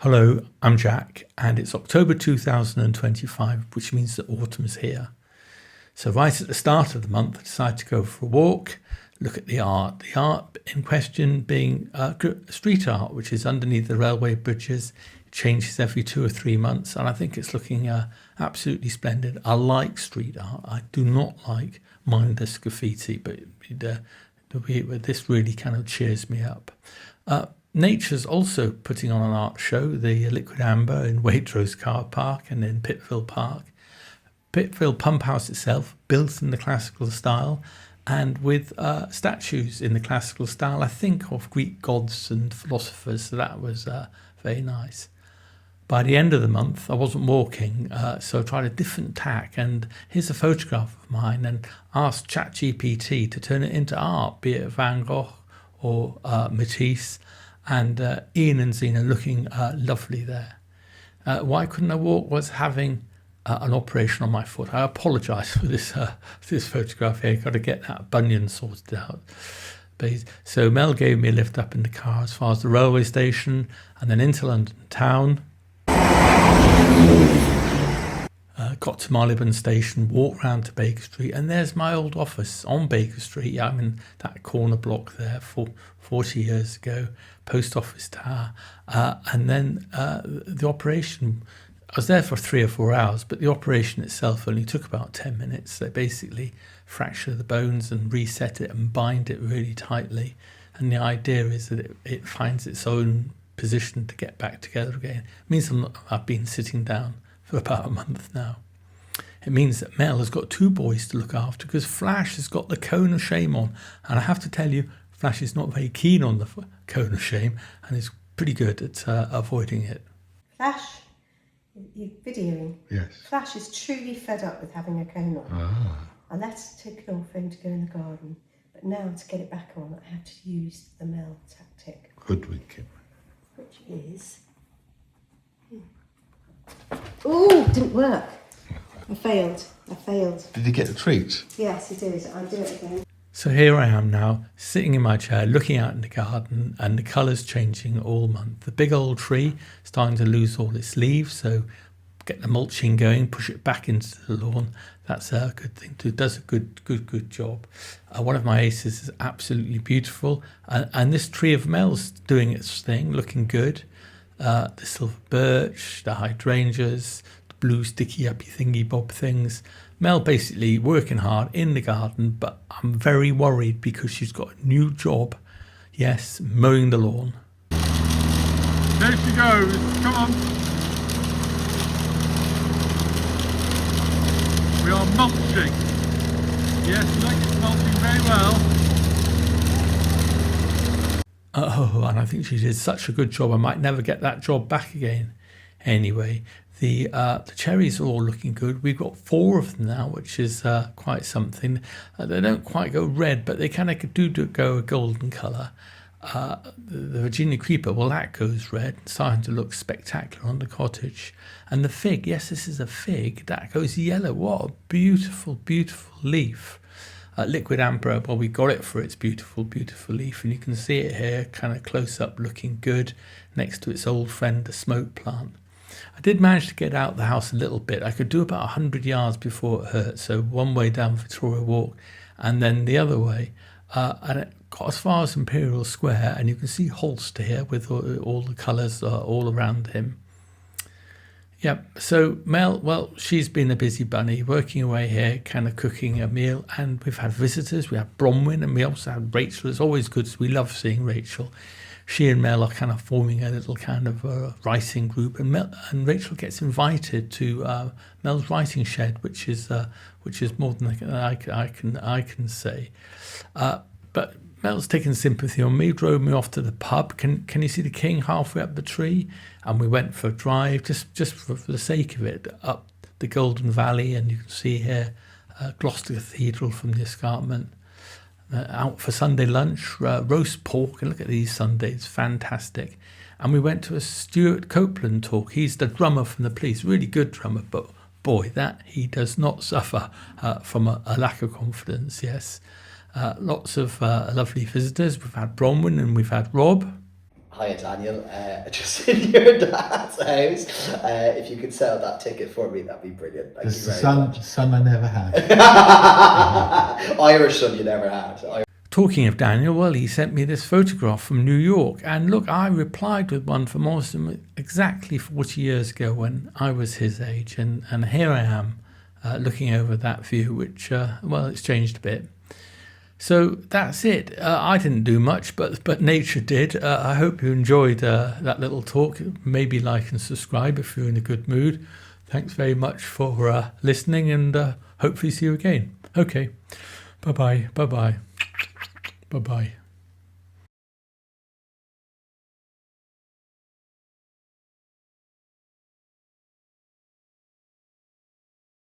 Hello, I'm Jack, and it's October 2025, which means that autumn is here. So right at the start of the month, I decided to go for a walk, look at the art. The art in question being street art, which is underneath the railway bridges. It changes every 2 or 3 months, and I think it's looking absolutely splendid. I like street art. I do not like mindless graffiti, but this really kind of cheers me up. Nature's also putting on an art show, the Liquid Amber in Waitrose Car Park and in Pittville Park. Pittville Pump House itself, built in the classical style and with statues in the classical style, I think, of Greek gods and philosophers, so that was very nice. By the end of the month, I wasn't walking, so I tried a different tack, and here's a photograph of mine and asked ChatGPT to turn it into art, be it Van Gogh or Matisse. And Ian and Zena looking lovely there. Why couldn't I walk was having an operation on my foot. I apologise for this photograph here. Got to get that bunion sorted out. So Mel gave me a lift up in the car as far as the railway station and then into London town. Got to Marylebone Station, walked round to Baker Street, and there's my old office on Baker Street. I'm in that corner block there 40 years ago, Post Office Tower. And then the operation, I was there for 3 or 4 hours, but the operation itself only took about 10 minutes. They basically fracture the bones and reset it and bind it really tightly. And the idea is that it finds its own position to get back together again. It means I've been sitting down for about a month now. It means that Mel has got 2 boys to look after because Flash has got the cone of shame on. And I have to tell you, Flash is not very keen on the cone of shame and is pretty good at avoiding it. Flash, you're videoing? Yes. Flash is truly fed up with having a cone on. I let it take it off for him to go in the garden. But now to get it back on, I have to use the Mel tactic. Hoodwink him. Which is... Oh, didn't work. I failed. Did he get the treat? Yes, he did. I'll do it again. So here I am now, sitting in my chair, looking out in the garden, and the colours changing all month. The big old tree starting to lose all its leaves, so get the mulching going, push it back into the lawn. That's a good thing too. It does a good job. One of my aces is absolutely beautiful, and this tree of Mel's doing its thing, looking good. The silver birch, the hydrangeas, the blue sticky uppy thingy bob things. Mel basically working hard in the garden, but I'm very worried because she's got a new job. Yes, mowing the lawn. There she goes. Come on. We are mulching. Yes, look, it's mulching very well. Oh, and I think she did such a good job. I might never get that job back again. Anyway, the cherries are all looking good. We've got 4 of them now, which is quite something. They don't quite go red, but they kind of do go a golden colour. The Virginia Creeper, well, that goes red, starting to look spectacular on the cottage. And the fig, yes, this is a fig, that goes yellow. What a beautiful, beautiful leaf. Liquid Amber, well, we got it for its beautiful, beautiful leaf, and you can see it here, kind of close up, looking good, next to its old friend, the smoke plant. I did manage to get out the house a little bit. I could do about 100 yards before it hurt, so one way down Victoria Walk, and then the other way, and it got as far as Imperial Square, and you can see Holster here with all the colours all around him. Yep, so Mel, well, she's been a busy bunny, working away here, kind of cooking a meal, and we've had visitors. We had Bronwyn, and we also had Rachel. It's always good, so we love seeing Rachel. She and Mel are kind of forming a little kind of writing group, and Rachel gets invited to Mel's writing shed, which is more than I can say. But Mel's taken sympathy on me, drove me off to the pub. Can you see the king halfway up the tree? And we went for a drive, just for the sake of it, up the Golden Valley, and you can see here Gloucester Cathedral from the escarpment. Out for Sunday lunch, roast pork, and look at these Sundays, fantastic. And we went to a Stuart Copeland talk. He's the drummer from the Police, really good drummer, but boy, that he does not suffer from a lack of confidence, yes. Lots of lovely visitors. We've had Bronwyn and we've had Rob. Hiya Daniel, just in your dad's house. If you could sell that ticket for me, that'd be brilliant. Thank you very much. Son I never had. Irish son you never had. Talking of Daniel, well, he sent me this photograph from New York, and look, I replied with one from Austin exactly 40 years ago when I was his age, and here I am looking over that view, which, well, it's changed a bit. So that's it. I didn't do much, but nature did. I hope you enjoyed that little talk. Maybe like and subscribe if you're in a good mood. Thanks very much for listening, and hopefully see you again. Okay. Bye-bye. Bye-bye. Bye-bye.